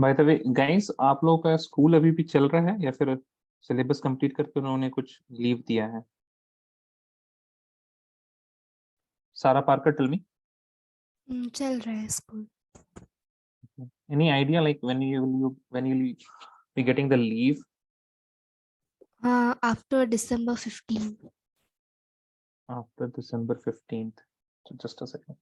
By the way guys, आप लोगों का स्कूल अभी भी चल रहा है या फिर सिलेबस कंप्लीट करके उन्होंने कुछ लीव दिया है? सारा पार्कर, टेल मी। चल रहा है school. Any idea like when you be getting the leave? हाँ, after December 15। After December 15th. So just a second.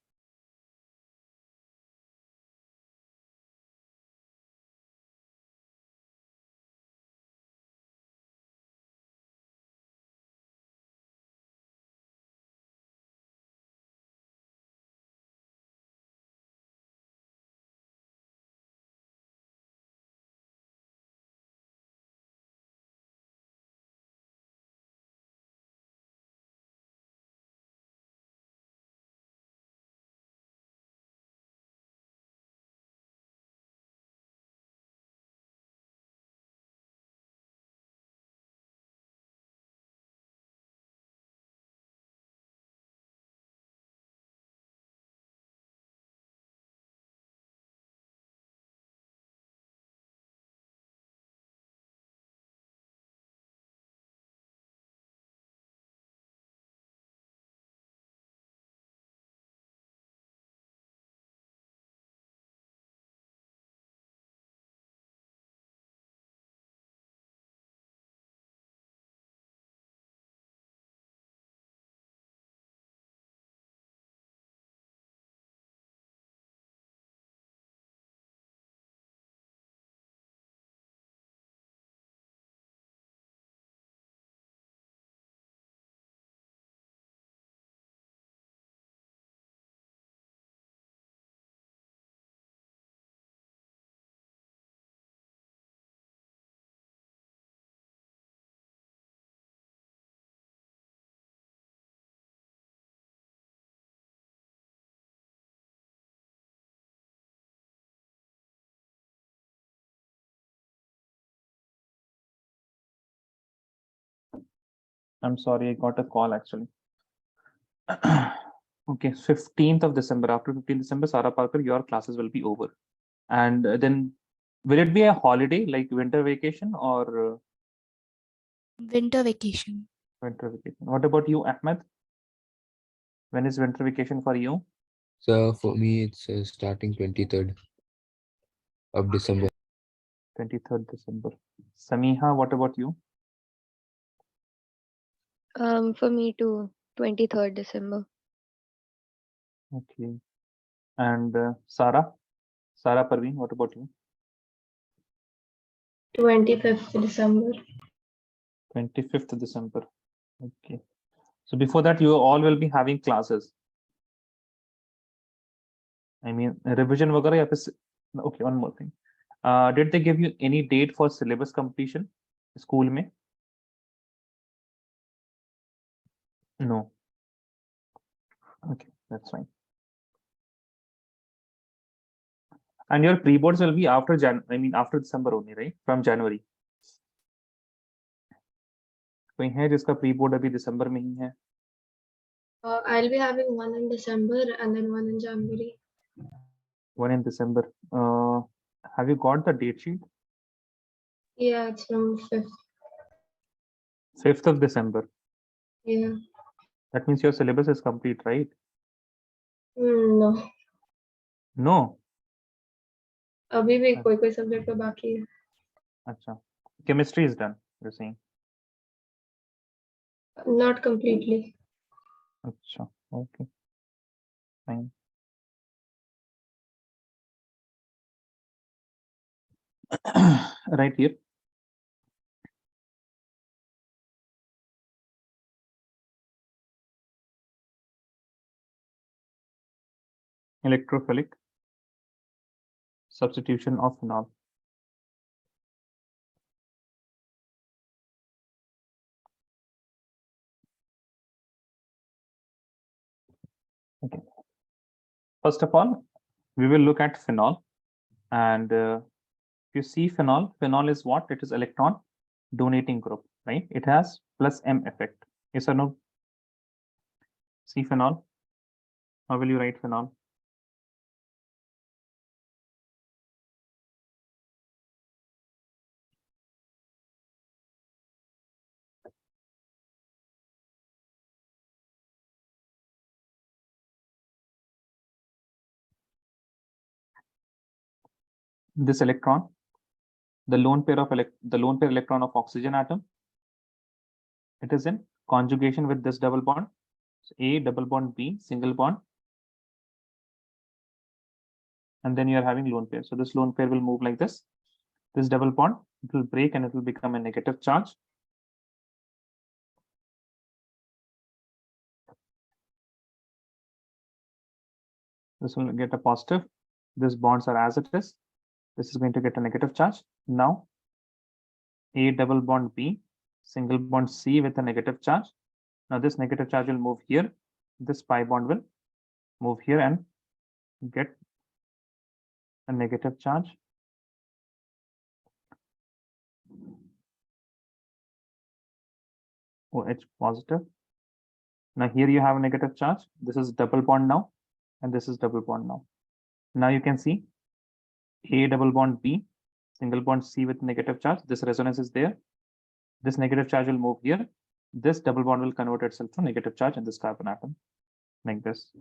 I'm sorry, I got a call actually. Okay, 15th of December. After 15th December, Sarah Parker, your classes will be over. And then will it be a holiday like winter vacation or Winter vacation. winter vacation? What about you, Ahmed? When is winter vacation for you? So for me, it's starting 23rd of December. 23rd December. Samiha, what about you? For me too, 23rd December. Okay. And Sarah? Sarah Parveen, what about you? 25th December. 25th December. Okay. So before that, you all will be having classes. I mean, revision वगैरह या फिर okay, one more thing. Did they give you any date for syllabus completion? School में? No. Okay, that's fine. And your pre-boards will be after after December only, right? From January. कोई है जिसका pre-board अभी दिसंबर में ही है? I'll be having one in December and then one in January. One in December. Have you got the date sheet? Yeah, it's from 5th. 5th of December. Yeah. That means your syllabus is complete, right? No. No. अभी भी कोई subject तो बाकी है. अच्छा. Chemistry is done, you're saying? Not completely. अच्छा. Okay. Fine. Right here. Electrophilic substitution of phenol. Okay. First of all, we will look at phenol. And you see phenol is what? It is electron donating group, right? It has plus M effect. Yes or no? See phenol. How will you write phenol? this electron, the lone pair electron of oxygen atom, it is in conjugation with this double bond. So A double bond B single bond, and then you are having lone pair. So this lone pair will move like this. This double bond, it will break and it will become a negative charge. This will get a positive. These bonds are as it is. This is going to get a negative charge. Now A double bond B single bond C with a negative charge. Now this negative charge will move here. This pi bond will move here and get a negative charge. OH positive. Now here you have a negative charge. This is double bond now, and this is double bond now. Now you can see A double bond B single bond C with negative charge. This resonance is there. This negative charge will move here. This double bond will convert itself to negative charge in this carbon atom, like this.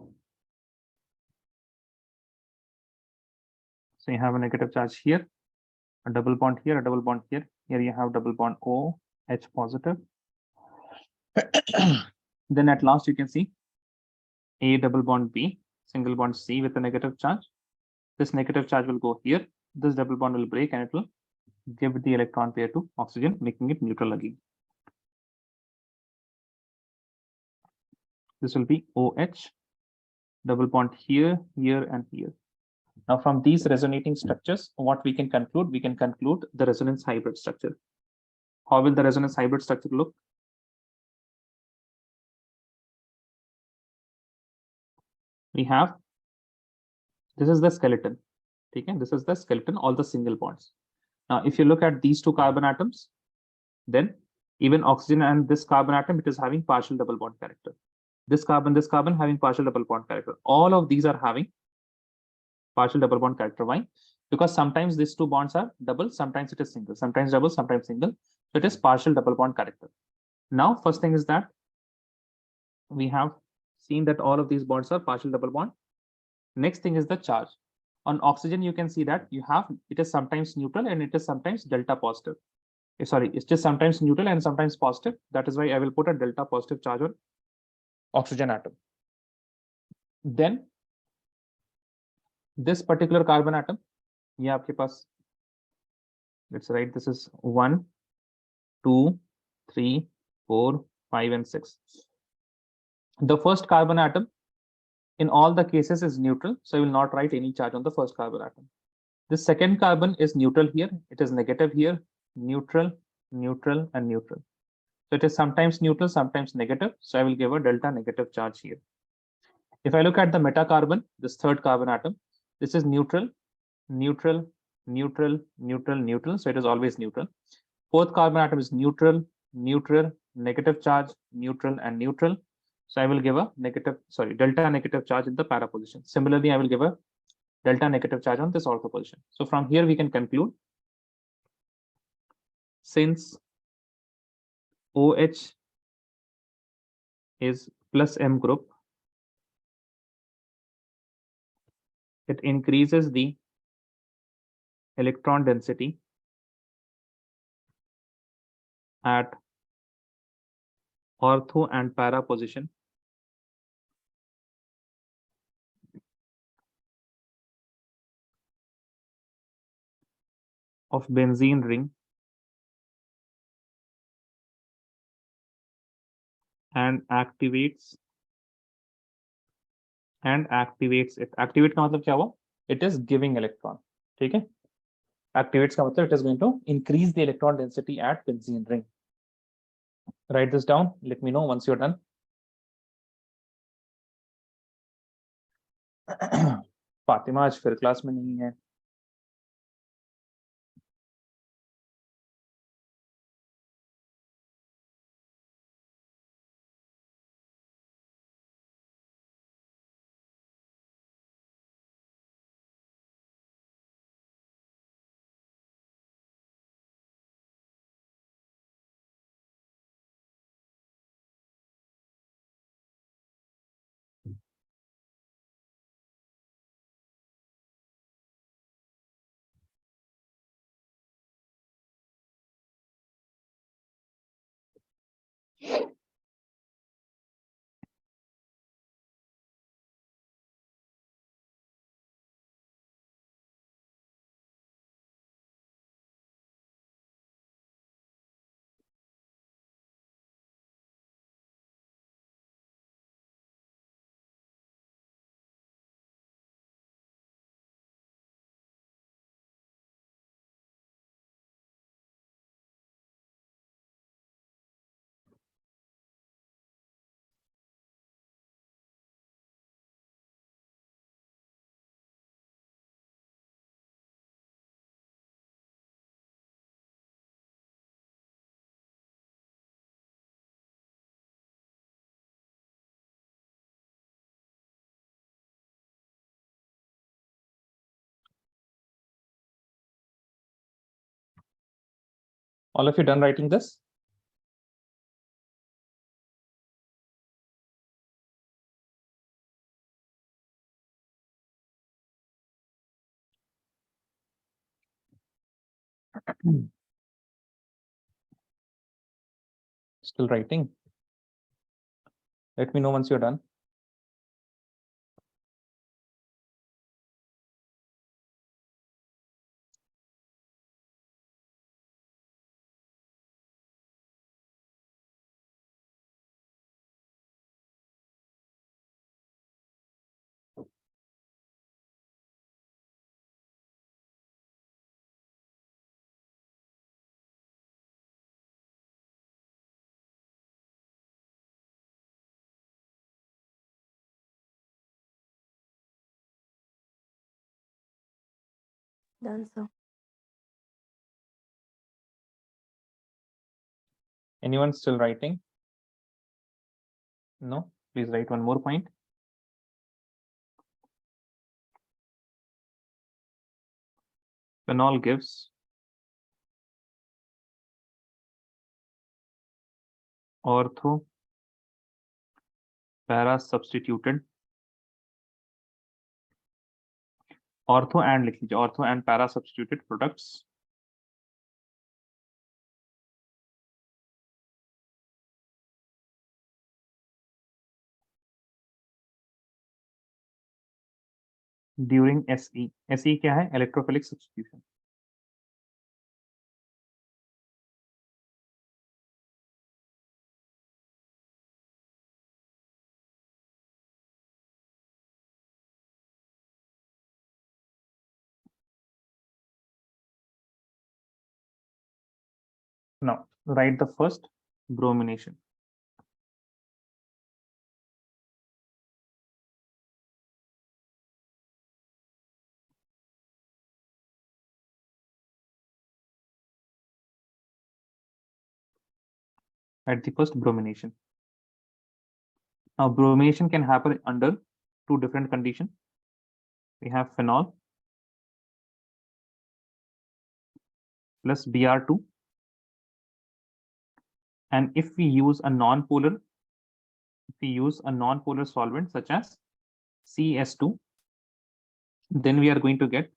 So you have a negative charge here, a double bond here, a double bond here. Here you have double bond OH positive. Then at last you can see A double bond B single bond C with a negative charge. This negative charge will go here. This double bond will break and it will give the electron pair to oxygen, making it neutral again. This will be OH double bond here, here, and here. Now from these resonating structures, what we can conclude the resonance hybrid structure. How will the resonance hybrid structure look? We have, this is the skeleton. Okay, this is the skeleton, all the single bonds. Now, if you look at these two carbon atoms, then even oxygen and this carbon atom, it is having partial double bond character. This carbon having partial double bond character. All of these are having partial double bond character. Why? Because sometimes these two bonds are double, sometimes it is single, sometimes double, sometimes single. So it is partial double bond character. Now, first thing is that we have seen that all of these bonds are partial double bond. Next thing is the charge. On oxygen, you can see that you have, it is sometimes neutral and it is sometimes delta positive. Sorry, it's just sometimes neutral and sometimes positive. That is why I will put a delta positive charge on oxygen atom. Then this particular carbon atom, ये आपके पास, let's write this is 1, 2, 3, 4, 5, and 6. The first carbon atom in all the cases is neutral, so I will not write any charge on the first carbon atom. The second carbon is neutral here, it is negative here, neutral, neutral, and neutral. So it is sometimes neutral, sometimes negative, so I will give a delta negative charge here. If I look at the metacarbon, this third carbon atom, this is neutral, neutral, neutral, neutral, neutral, so it is always neutral. Fourth carbon atom is neutral, neutral, negative charge, neutral, and neutral. So I will give a delta negative charge in the para position. Similarly, I will give a delta negative charge on this ortho position. So from here we can conclude, since OH is plus M group, it increases the electron density at ortho and para position of benzene ring and activates it. Activate का मतलब क्या हुआ? It is giving electron. ठीक है? Activates का मतलब it is going to increase the electron density at benzene ring. Write this down. Let me know once you're done. Fatima आज फिर क्लास में नहीं है. All of you done writing this? Still writing? Let me know once you're done. Done, sir. Anyone still writing? No? Please write one more point. Phenol gives ortho para substituted ortho and लिख लीजिए ortho and para substituted products during SE. SE क्या है? Electrophilic substitution. Now write the first bromination. Write the first bromination. Now bromination can happen under two different conditions. We have phenol plus Br2, and if we use a non-polar solvent such as CS2, then we are going to get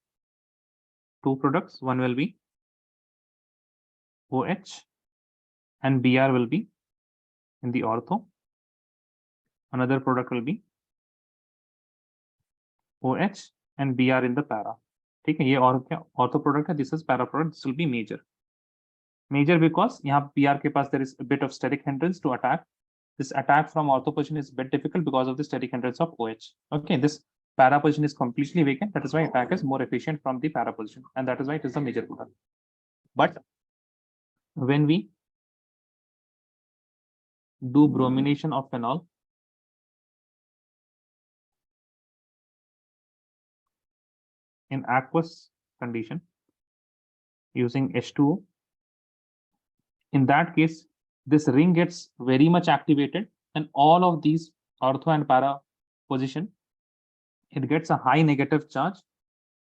two products. One will be OH and Br will be in the ortho. Another product will be OH and Br in the para. ठीक है, ये और क्या ortho product है, this is para product, this will be major. Major because यहाँ Br के पास there is a bit of steric hindrance to attack. This attack from ortho position is a bit difficult because of the steric hindrance of OH. Okay, this para position is completely vacant. That is why attack is more efficient from the para position, and that is why it is the major product. But when we do bromination of phenol, in aqueous condition using H2O, in that case, this ring gets very much activated, and all of these ortho and para position, it gets a high negative charge,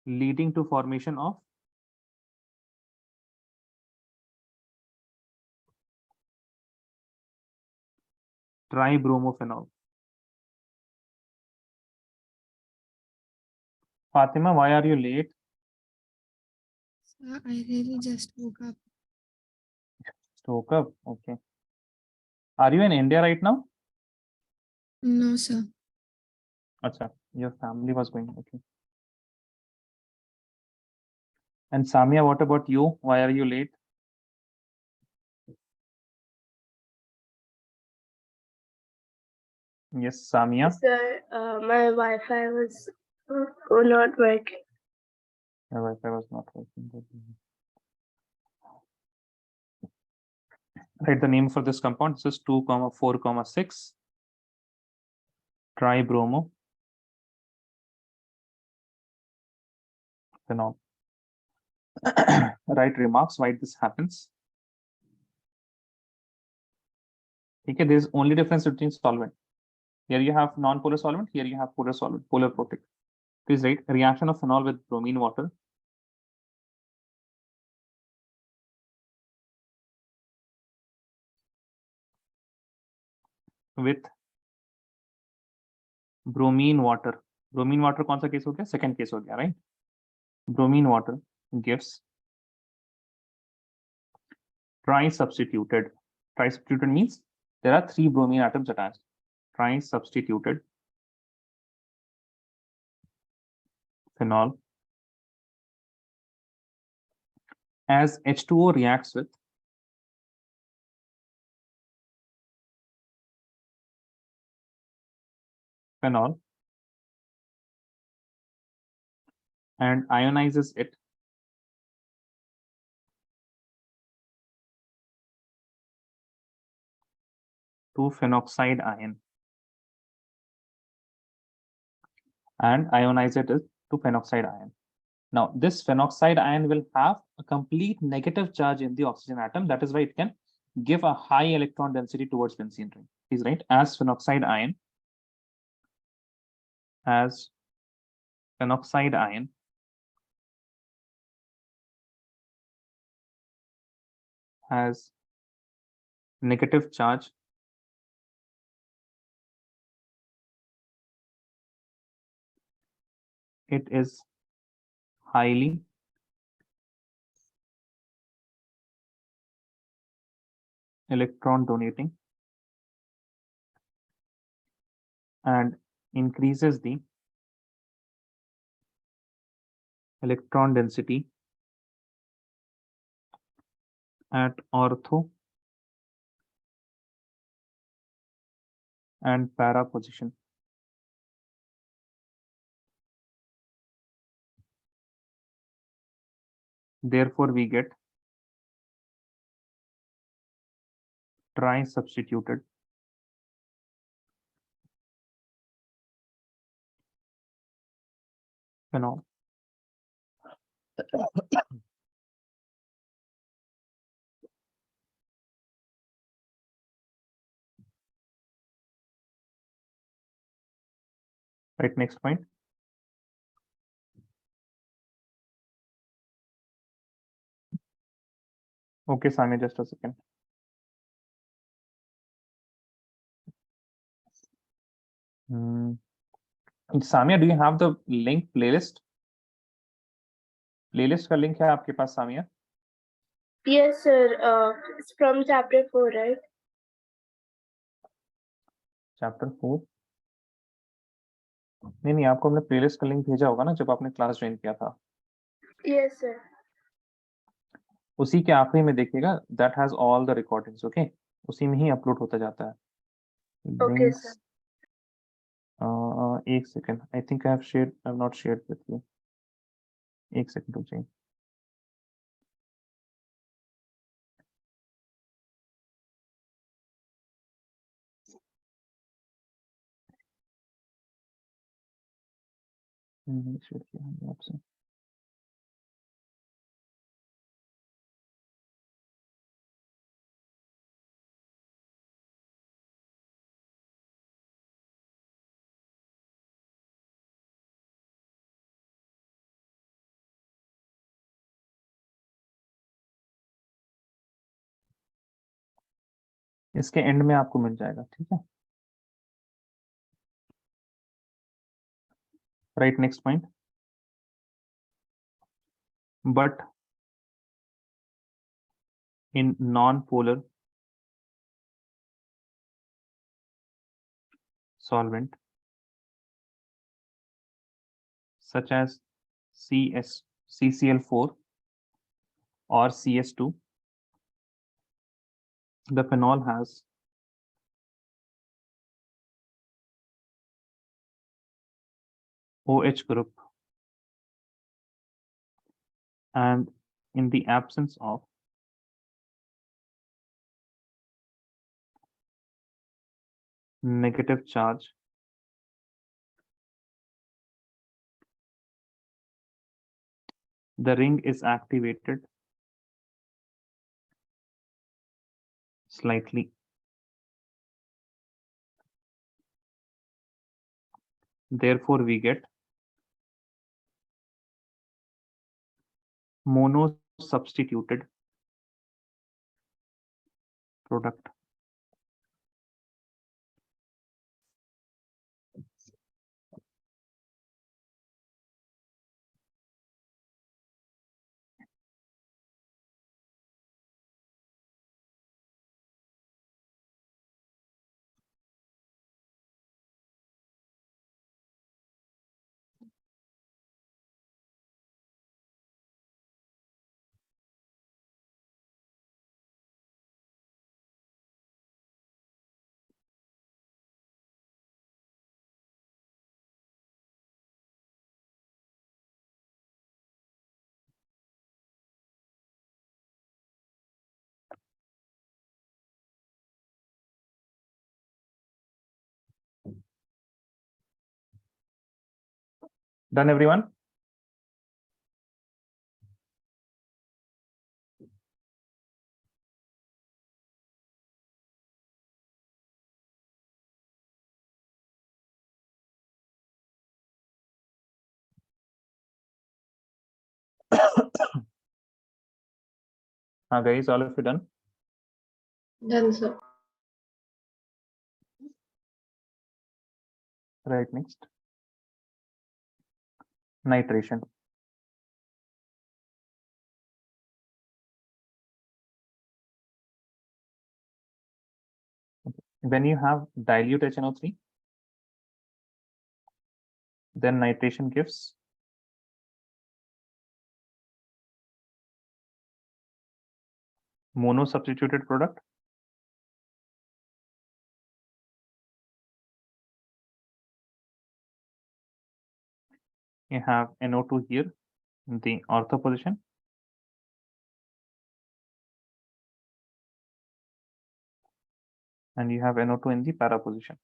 leading to formation of tribromophenol. Fatima, why are you late? Sir, I really just woke up. Woke up. Okay. Are you in India right now? No, sir. Acha, your family was going. Okay. And Samia, what about you? Why are you late? Yes, Samia. Sir, my Wi-Fi was not working. Your Wi-Fi was not working. Write the name for this compound. This is 2,4,6 tribromo phenol. Write remarks why this happens. Okay, there is only difference between solvent. Here you have non-polar solvent. Here you have polar solvent, polar protic. Please write reaction of phenol with bromine water. with bromine water. Bromine water कौन सा case हो गया? Second case हो गया, right? Bromine water gives tri-substituted. Tri-substituted means there are 3 bromine atoms attached. Tri-substituted phenol as H2O reacts with phenol and ionizes it to phenoxide ion and ionize it to phenoxide ion. Now, this phenoxide ion will have a complete negative charge in the oxygen atom. That is why it can give a high electron density towards benzene ring. Is right? As phenoxide ion has negative charge it is highly electron donating and increases the electron density at ortho and para position. Therefore, we get tri-substituted phenol. Right, next point. Okay, Samia, just a second. Samia, do you have the link playlist? Playlist का link है आपके पास, Samia? Yes, sir. It's from chapter 4, right? Chapter 4. नहीं, आपको हमने playlist का link भेजा होगा ना जब आपने क्लास ज्वाइन किया था. Yes, sir. उसी के आखिरी में देखिएगा, that has all the recordings, okay? उसी में ही अपलोड होता जाता है. Okay, Links, sir. एक second, I think I have not shared with you. एक सेकंड रुक जाइए. शेयर किया हमने आपसे. इसके एंड में आपको मिल जाएगा, ठीक है? Right, next point. But in non-polar solvent such as CCl4 or CS2, the phenol has OH group, and in the absence of negative charge, the ring is activated slightly. Therefore, we get mono-substituted product. Done, everyone? Guys, all of you done? Done, sir. Right, next. Nitration. When you have dilute HNO3, then nitration gives mono substituted product. You have NO2 here in the ortho position. And you have NO2 in the para position.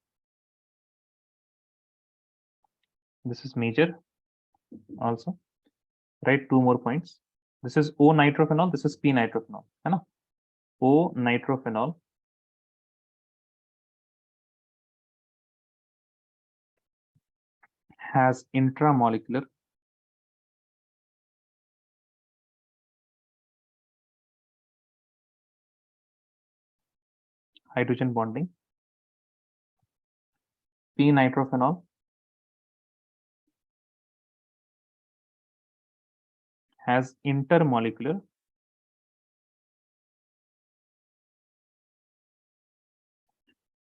This is major also. Write 2 more points. This is O nitrophenol, this is P nitrophenol. O nitrophenol has intramolecular hydrogen bonding. P nitrophenol has intermolecular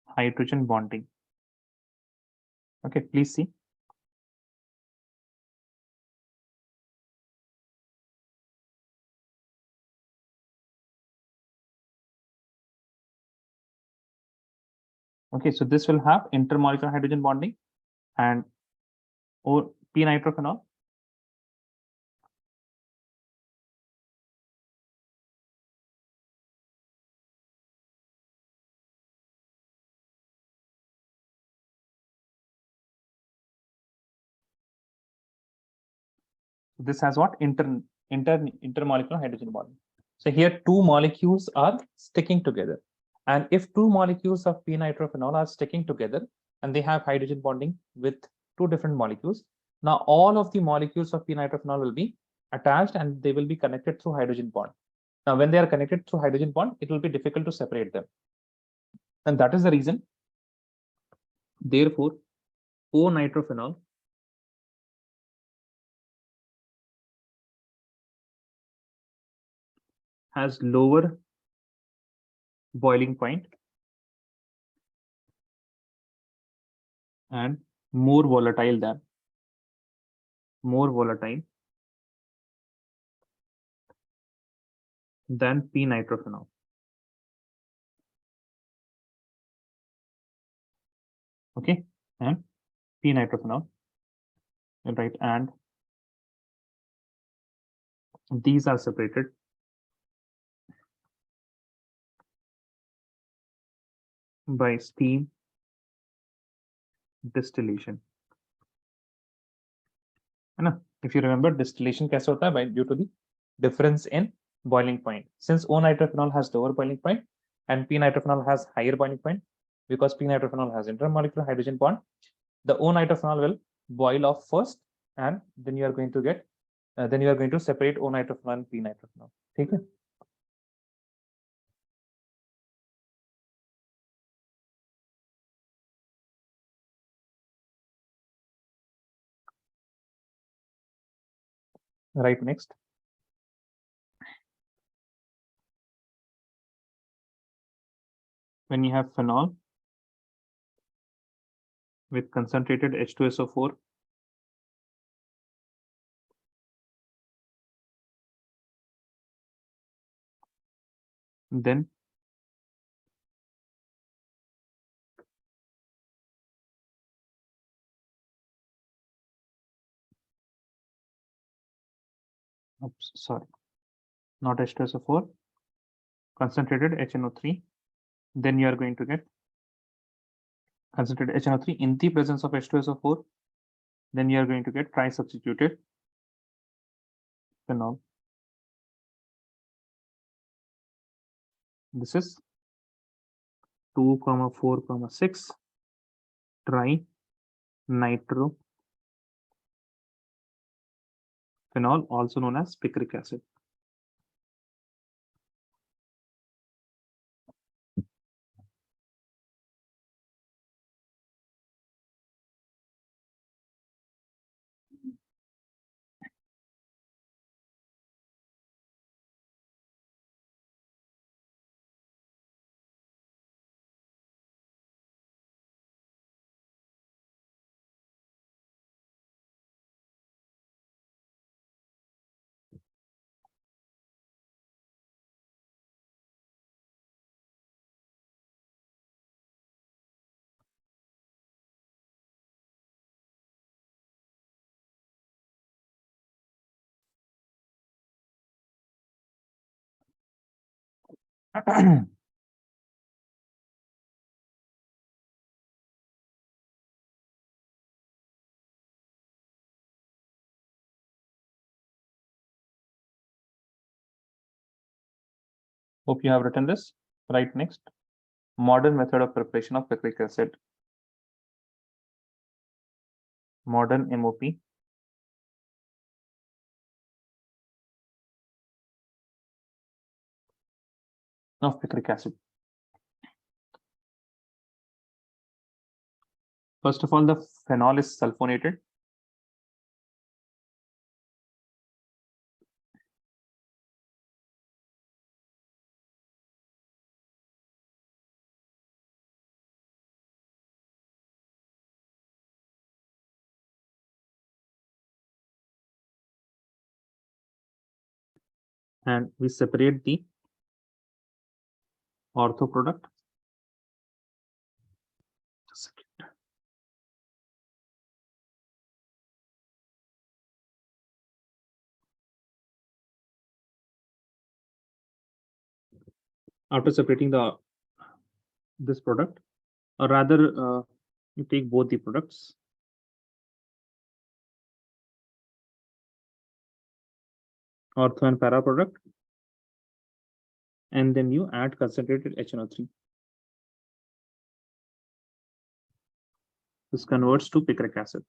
hydrogen bonding. Okay, please see. Okay, so this will have intermolecular hydrogen bonding and or P nitrophenol this has what intermolecular hydrogen bonding. So here 2 molecules are sticking together, and if 2 molecules of P nitrophenol are sticking together and they have hydrogen bonding with 2 different molecules, now all of the molecules of P nitrophenol will be attached and they will be connected through hydrogen bond. Now when they are connected through hydrogen bond, it will be difficult to separate them, and that is the reason. Therefore, O nitrophenol has lower boiling point and more volatile than P nitrophenol. Okay, and P nitrophenol, right? And these are separated by steam distillation. If you remember, distillation कैसे होता है? By due to the difference in boiling point. Since O nitrophenol has lower boiling point and P nitrophenol has higher boiling point, because P nitrophenol has intermolecular hydrogen bond, the O nitrophenol will boil off first, and then you are going to get then you are going to separate O nitrophenol and P nitrophenol. ठीक है? Right, next. When you have phenol with concentrated H2SO4, then oops, sorry, not H2SO4, concentrated HNO3, then you are going to get concentrated HNO3 in the presence of H2SO4 then you are going to get tri-substituted phenol. This is 2,4,6 tri nitro phenol, also known as picric acid. Hope you have written this. Right, next, modern method of preparation of picric acid. Modern MOP. Of picric acid. First of all, the phenol is sulfonated. And we separate the ortho product. Just a second. After separating this product, or rather, you take both the products. Ortho and para product, and then you add concentrated HNO3. This converts to picric acid.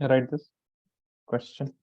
Write this question.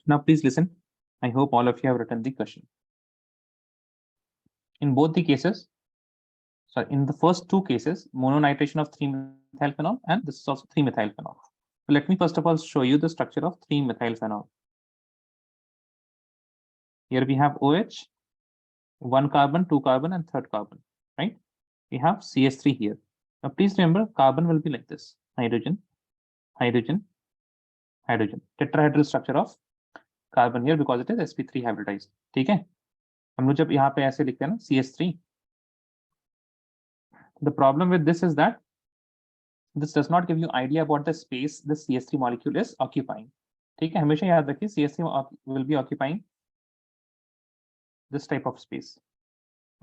Now please listen. I hope all of you have written the question. In both the cases, so in the first two cases, mononitration of 3-methylphenol, and this is also 3-methylphenol. So let me first of all show you the structure of 3-methylphenol. Here we have OH, 1 carbon, 2 carbon, and 3rd carbon, right? We have CS3 here. Now please remember, carbon will be like this: hydrogen, hydrogen, hydrogen. Tetrahedral structure of carbon here because it is sp3 hybridized. ठीक है? हम लोग जब यहाँ पे ऐसे लिखते हैं ना CS3, the problem with this is that this does not give you idea about the space this CS3 molecule is occupying. ठीक है? हमेशा याद रखिए CS3 will be occupying this type of space.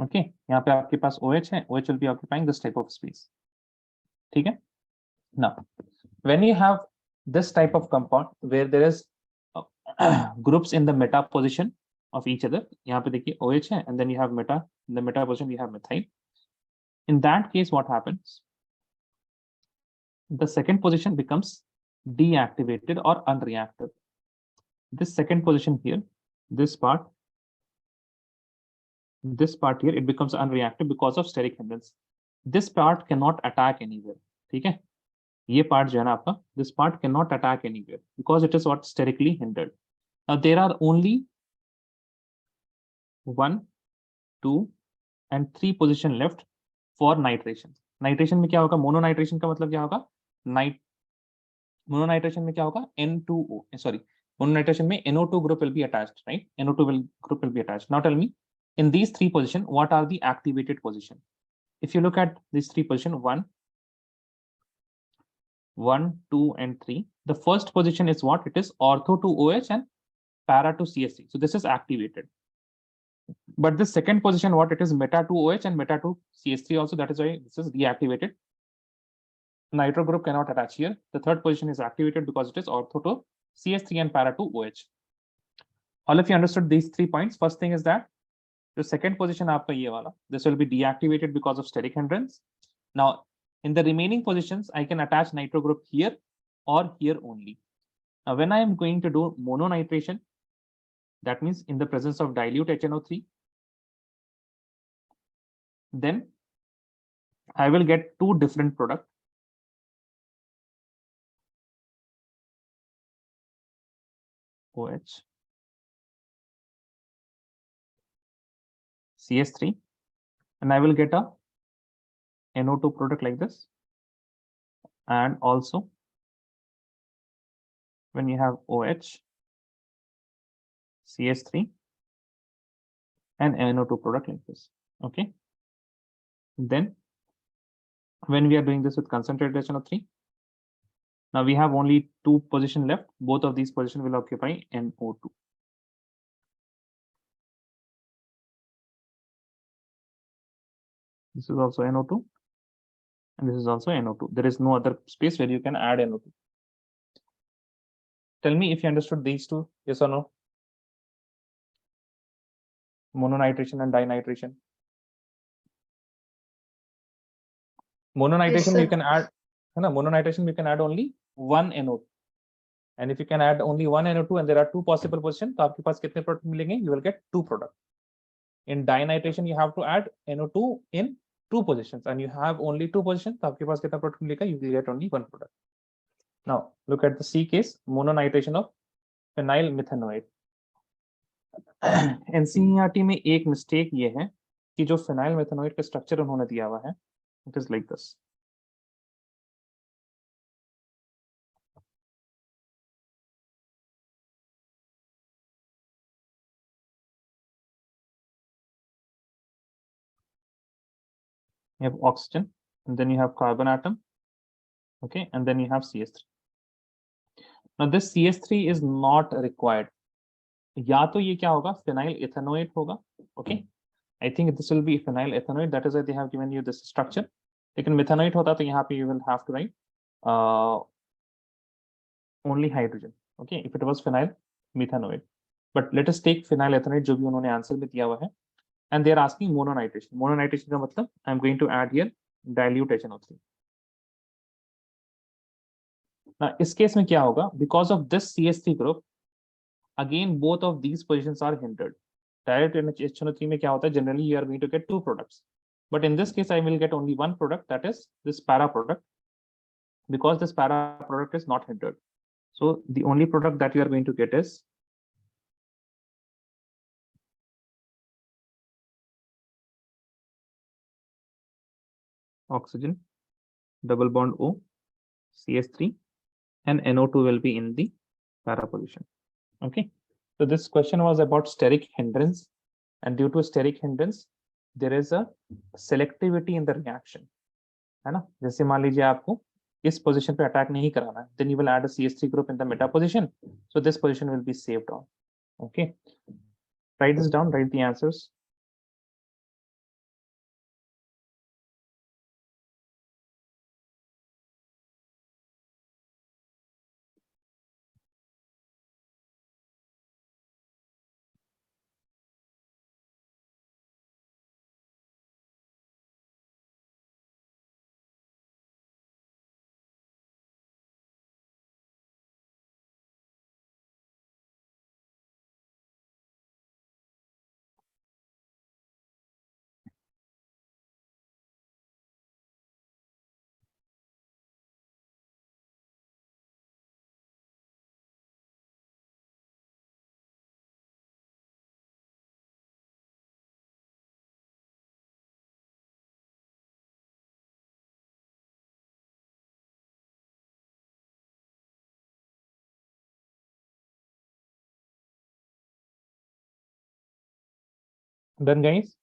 Okay, यहाँ पे आपके पास OH है, OH will be occupying this type of space. ठीक है? Now, when you have this type of compound where there is groups in the meta position of each other, यहाँ पे देखिए OH है, and then you have meta, in the meta position you have methyl. In that case, what happens? The second position becomes deactivated or unreactive. This second position here, this part here, it becomes unreactive because of steric hindrance. This part cannot attack anywhere. ठीक है? ये part जो है ना आपका, this part cannot attack anywhere because it is what sterically hindered. Now there are only 1, 2, and 3 position left for nitration. Nitration में क्या होगा? Mononitration का मतलब क्या होगा? Mononitration में क्या होगा? N2O. Sorry, mononitration में NO2 group will be attached, right? NO2 group will be attached. Now tell me, in these 3 positions, what are the activated position? If you look at these 3 positions, 1, 2, and 3, the first position is what? It is ortho to OH and para to CSC. So this is activated. But the second position, what? It is meta to OH and meta to CS3 also. That is why this is deactivated. Nitro group cannot attach here. The third position is activated because it is ortho to CS3 and para to OH. All of you understood these 3 points. First thing is that the second position आपका ये वाला, this will be deactivated because of steric hindrance. Now, in the remaining positions, I can attach nitro group here or here only. Now, when I am going to do mononitration, that means in the presence of dilute HNO3, then I will get 2 different products. OH, CS3, and I will get a NO2 product like this. And also, when you have OH, CS3, and NO2 product like this. Okay. Then, when we are doing this with concentrated HNO3, now we have only 2 positions left. Both of these positions will occupy NO2. This is also NO2, and this is also NO2. There is no other space where you can add NO2. Tell me if you understood these two, yes or no? Mononitration and dinitration. Mononitration, Yes, you can add, mononitration, you can add only 1 NO2. And if you can add only 1 NO2 and there are 2 possible positions, तो आपके पास कितने product मिलेंगे? You will get 2 products. In dinitration, you have to add NO2 in 2 positions, and you have only 2 positions. तो आपके पास कितना product मिलेगा? You will get only 1 product. Now look at the C case, mononitration of phenyl methanoate. NCERT में एक mistake ये है कि जो phenyl methanoate का structure उन्होंने दिया हुआ है, it is like this. You have oxygen, and then you have carbon atom, okay, and then you have CS3. Now this CS3 is not required. या तो ये क्या होगा? Phenyl ethanoate होगा, okay. I think this will be phenyl ethanoate. That is why they have given you this structure. लेकिन methanoate होता तो यहाँ पे you will have to write only hydrogen, okay, if it was phenyl methanoate. But let us take phenyl ethanoate जो भी उन्होंने answer में दिया हुआ है, and they are asking mononitration. Mononitration का मतलब I am going to add here dilute HNO3. Now इस केस में क्या होगा? Because of this CS3 group, Again, both of these positions are hindered. Direct HNO3 में क्या होता है? Generally, you are going to get two products. But in this case, I will get only one product, that is this para product, because this para product is not hindered. So the only product that you are going to get is oxygen, double bond O, CH3, and NO2 will be in the para position. Okay. So this question was about steric hindrance, and due to steric hindrance, there is a selectivity in the reaction. है ना? जैसे मान लीजिए आपको इस position पे attack नहीं कराना है, then you will add a CH3 group in the meta position, so this position will be saved on. Okay. Write this down. Write the answers. Done, guys?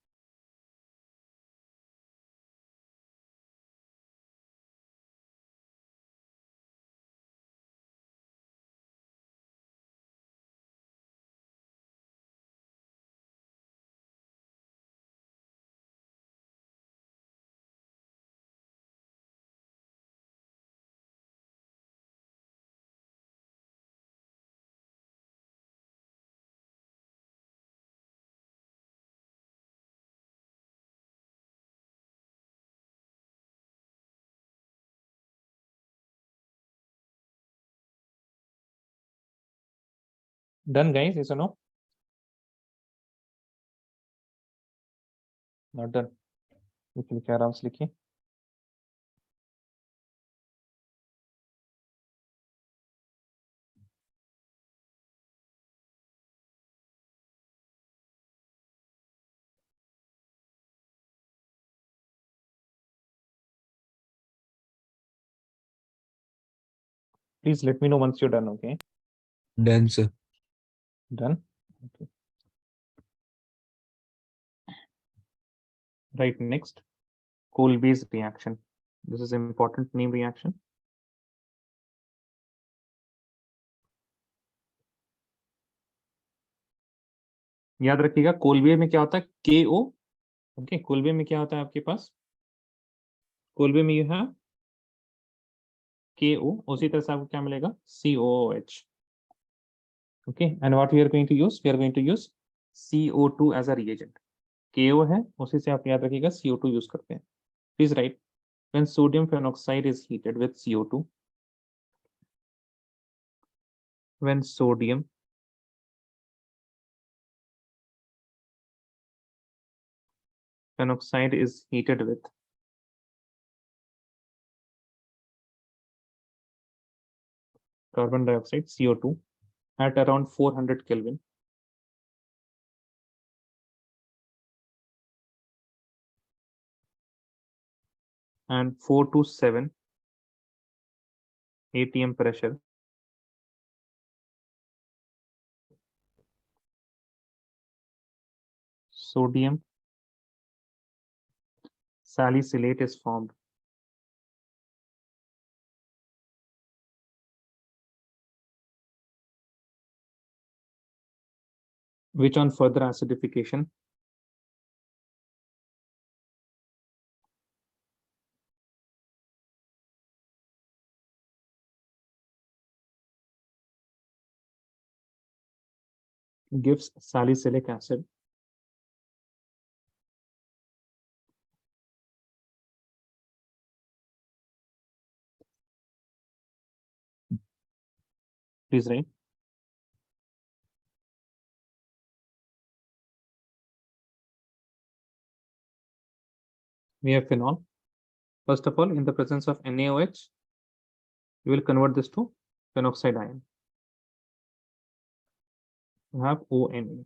Done, guys? Yes or no? Not done. लिखिए आराम से लिखिए. Please let me know once you're done. Okay. Done, sir. Done. Okay. Right, next, Kolbe's reaction. This is important name reaction. याद रखिएगा Kolbe में क्या होता है KO. ओके, कोल्बे में क्या होता है आपके पास? कोल्बे में यू है KO, उसी तरह से आपको क्या मिलेगा? COOH. Okay, and what we are going to use? We are going to use CO2 as a reagent. KO है, उसी से आप याद रखिएगा CO2 यूज करते हैं. Please right, when sodium phenoxide is heated with CO2, when sodium phenoxide is heated with carbon dioxide CO2 at around 400 Kelvin, and 4 to 7 atm pressure, sodium salicylate is formed. Which on further acidification gives salicylic acid. Please write. We have phenol. First of all, in the presence of NaOH, we will convert this to phenoxide ion. You have ONA.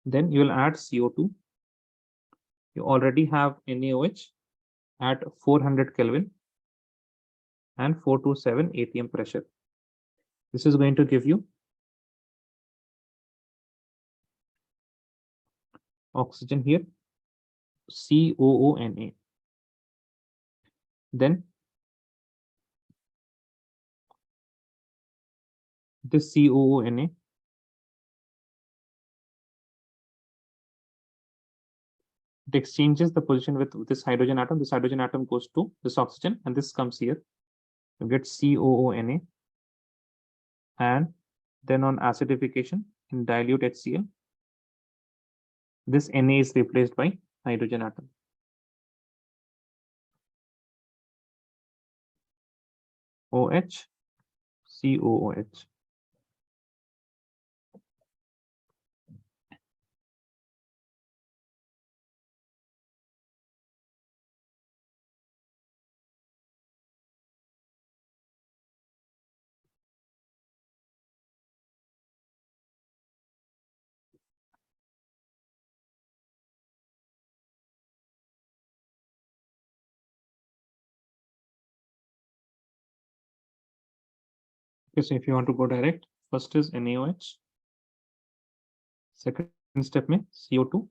Then you will add CO2. You already have NaOH at 400 Kelvin and 427 atm pressure. This is going to give you oxygen here, COONA. Then this COONA it exchanges the position with this hydrogen atom. This hydrogen atom goes to this oxygen and this comes here. You get COONA, and then on acidification in dilute HCl, this Na is replaced by hydrogen atom. OH, COOH. Okay, so if you want to go direct, first is NaOH. Second step में CO2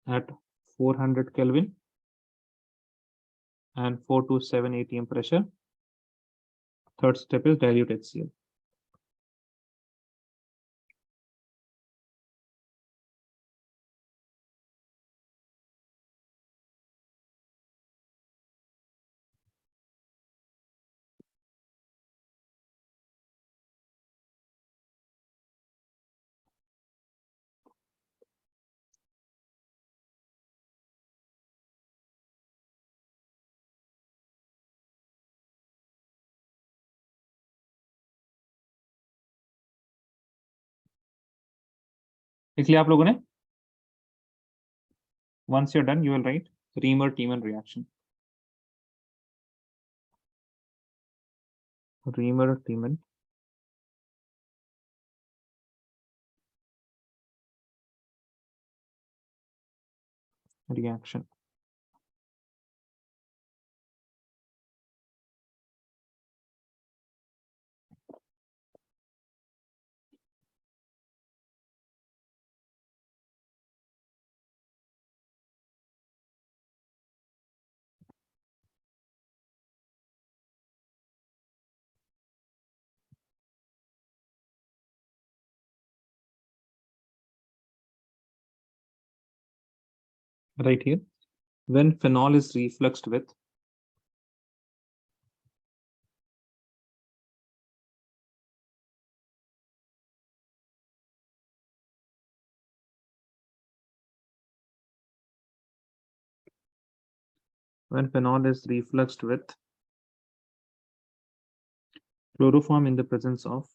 at 400 Kelvin and 427 atm pressure. Third step is dilute HCl. लिख लिया आप लोगों ने? Once you're done, you will write Reamer-Tiemann reaction. Reamer-Tiemann reaction. Right here, when phenol is refluxed with chloroform in the presence of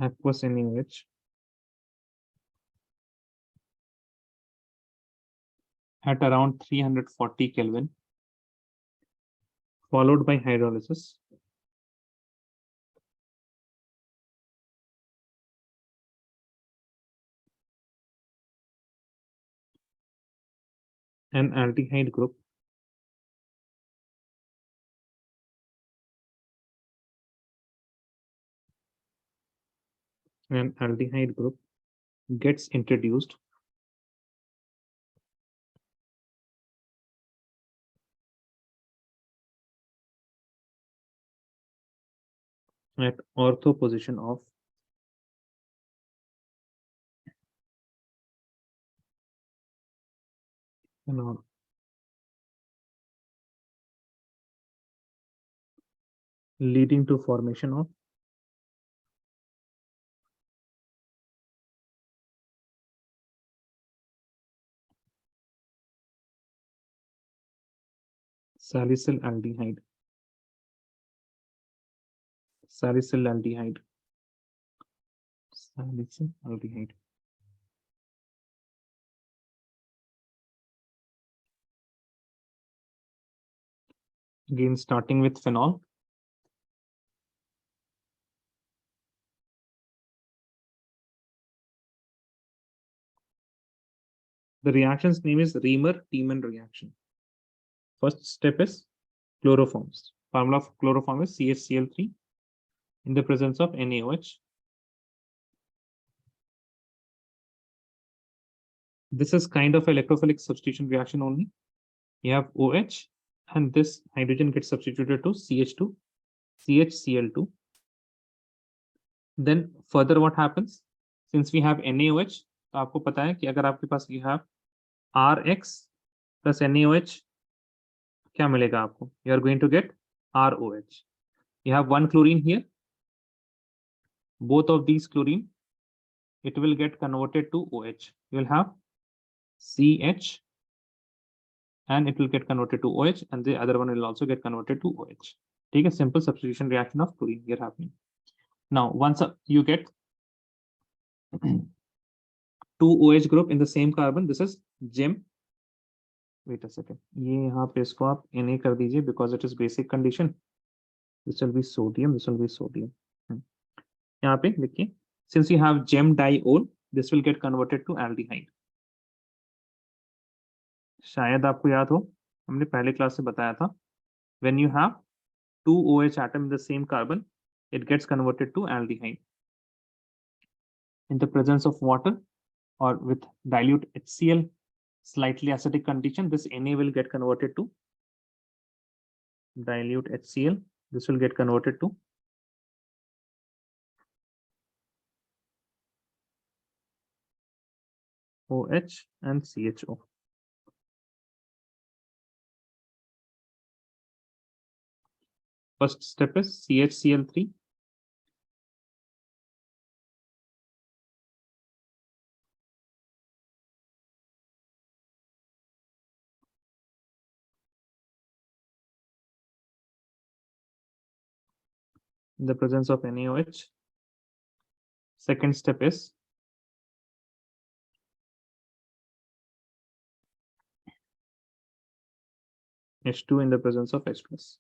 aqueous NaOH at around 340 Kelvin, followed by hydrolysis. An aldehyde group gets introduced at ortho position of phenol. Leading to formation of salicylaldehyde. Salicylaldehyde. Salicylaldehyde. Again, starting with phenol. The reaction's name is Reamer-Tiemann reaction. First step is chloroforms. Formula of chloroform is CHCl3 in the presence of NaOH. This is kind of electrophilic substitution reaction only. You have OH and this hydrogen gets substituted to CH2, CHCl2. Then further what happens? Since we have NaOH, तो आपको पता है कि अगर आपके पास you have RX plus NaOH, क्या मिलेगा आपको? You are going to get ROH. You have one chlorine here. Both of these chlorine, it will get converted to OH. You will have CH and it will get converted to OH and the other one will also get converted to OH. Take a simple substitution reaction of chlorine here happening. Now, once you get two OH group in the same carbon, this is gem. Wait a second. ये यहाँ पे इसको आप Na कर दीजिए because it is basic condition. This will be sodium. This will be sodium. यहाँ पे देखिए. Since you have gem diol, this will get converted to aldehyde. शायद आपको याद हो, हमने पहले क्लास से बताया था. When you have two OH atom in the same carbon, it gets converted to aldehyde. In the presence of water or with dilute HCl, slightly acidic condition, this Na will get converted to dilute HCl. This will get converted to OH and CHO. First step is CHCl3. In the presence of NaOH. Second step is H2 in the presence of H plus.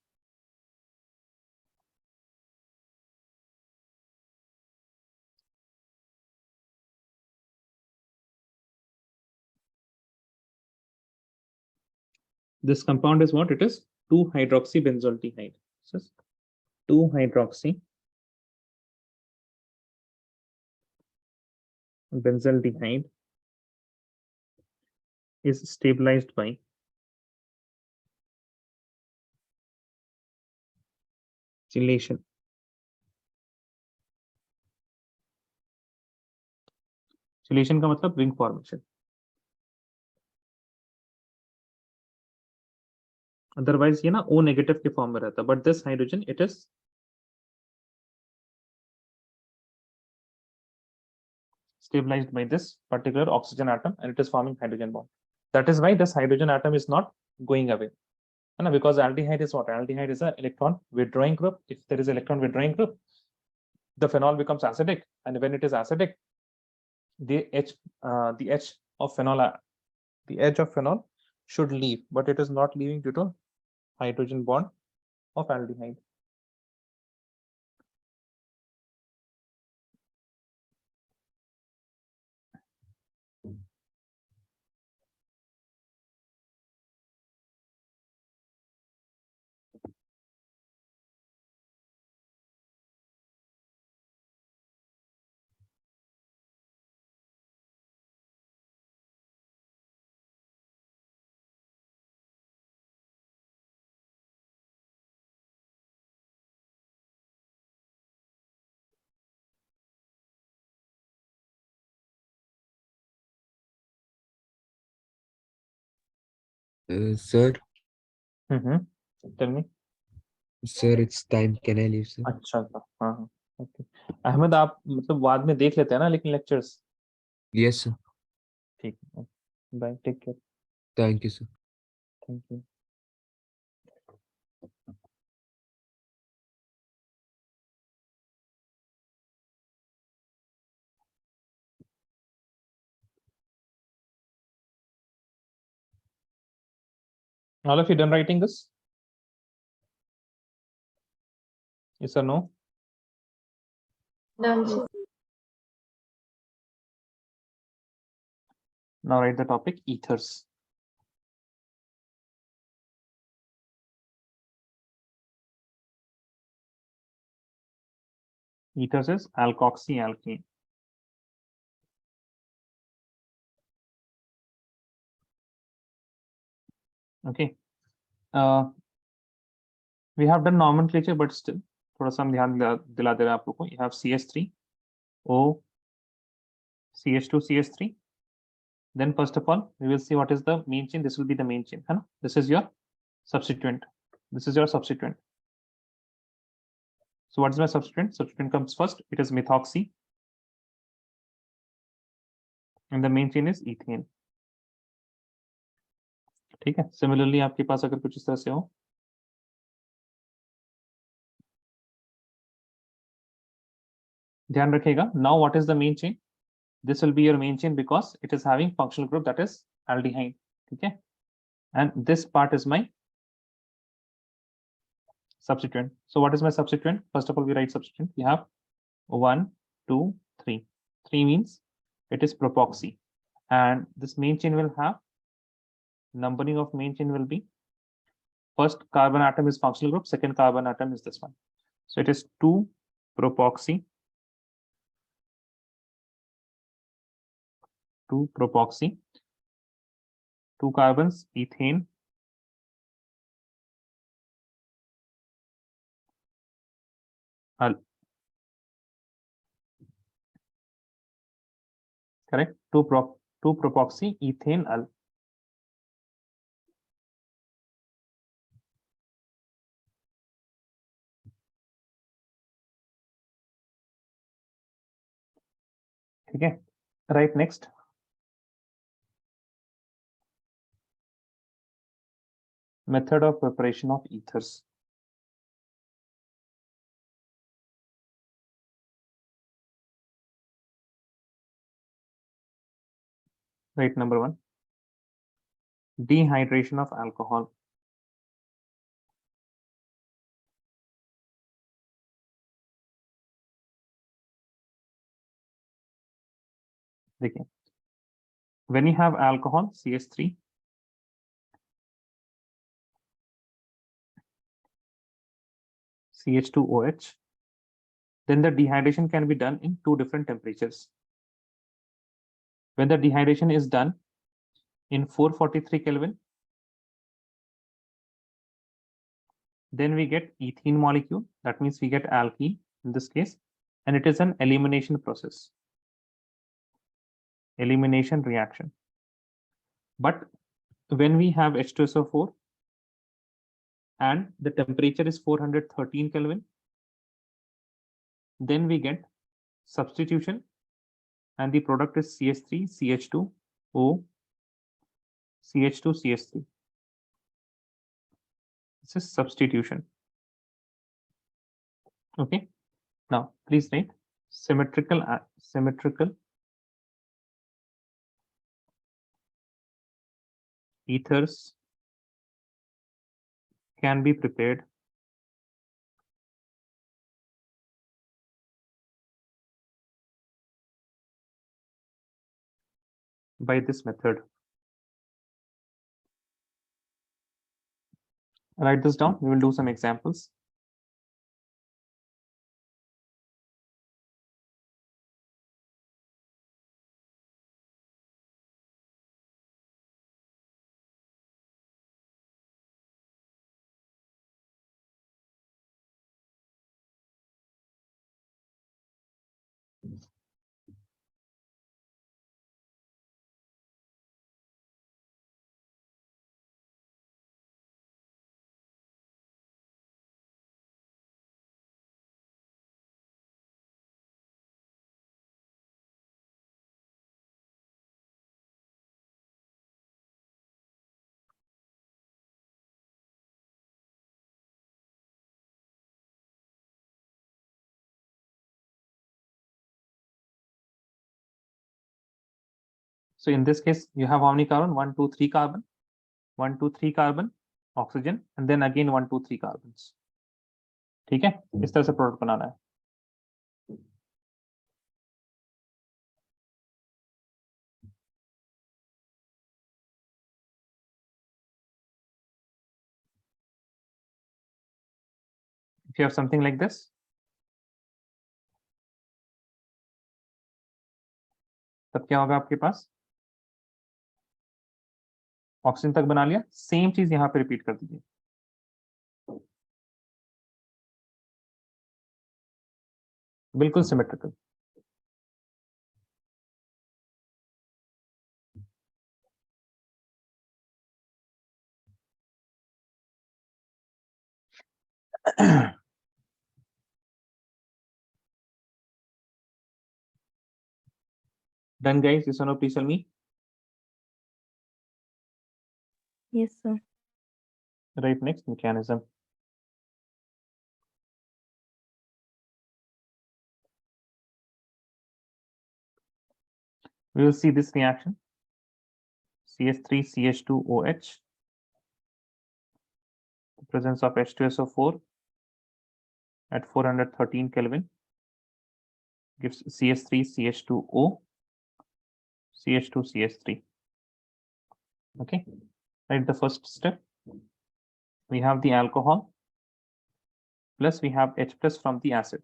This compound is what? It is 2-hydroxybenzaldehyde. So 2-hydroxybenzaldehyde is stabilized by chelation. Chelation का मतलब ring formation. Otherwise ये ना O negative के form में रहता है, but this hydrogen it is stabilized by this particular oxygen atom and it is forming hydrogen bond. That is why this hydrogen atom is not going away. And because aldehyde is what? Aldehyde is an electron withdrawing group. If there is electron withdrawing group, the phenol becomes acidic, and when it is acidic, the edge of phenol should leave, but it is not leaving due to hydrogen bond of aldehyde. Sir, Tell me. sir, it's time. Can I leave, sir? अच्छा था. हाँ. Okay. Ahmad आप मतलब बाद में देख लेते हैं ना लेकिन लेक्चर्स. Yes, sir. ठीक है. Bye. Take care. Thank you, sir. Thank you. All of you done writing this? Yes or no? Done, sir. Now write the topic ethers. Ethers is alkoxyalkane. Okay. We have done nomenclature, but still थोड़ा सा हम ध्यान दिला दे रहे हैं आप लोगों को. You have CH3, O, CH2, CH3. Then first of all, we will see what is the main chain. This will be the main chain. Huh? This is your substituent. This is your substituent. So what is my substituent? Substituent comes first. It is methoxy. And the main chain is ethane. ठीक है. Similarly, आपके पास अगर कुछ इस तरह से हो, ध्यान रखिएगा. Now what is the main chain? This will be your main chain because it is having functional group that is aldehyde. Okay. And this part is my substituent. So what is my substituent? First of all, we write substituent. We have 1, 2, 3. 3 means it is propoxy. And this main chain will have numbering of main chain will be first carbon atom is functional group, second carbon atom is this one. So it is 2 propoxy. 2 propoxy. 2 carbons, ethane. Correct. 2 propoxy ethane al. Okay. Right, next. Method of preparation of ethers. Right, number 1. Dehydration of alcohol. देखिए, when you have alcohol CH3, CH2OH, then the dehydration can be done in 2 different temperatures. When the dehydration is done in 443 Kelvin, then we get ethene molecule. That means we get alkene in this case, and it is an elimination process. Elimination reaction. But when we have H2SO4 and the temperature is 413 Kelvin, then we get substitution and the product is CH3, CH2, O, CH2, CH3. This is substitution. Okay. Now, please write symmetrical ethers can be prepared by this method. Write this down. We will do some examples. So in this case, you have how many carbon? 1, 2, 3 carbon. 1, 2, 3 carbon. Oxygen and then again 1 2 3 carbons. ठीक है, इस तरह से product बनाना है। If you have something like this, तब क्या होगा आपके पास? ऑक्सीजन तक बना लिया, सेम चीज यहां पे रिपीट कर दीजिए। बिल्कुल symmetrical. Done, guys? Yes or no? Please tell me. Yes, sir. Right, next mechanism. We will see this reaction. CH3CH2OH. The presence of H2SO4 at 413 Kelvin gives CH3CH2O, CH2CH3. Okay, right. The first step, we have the alcohol plus we have H plus from the acid.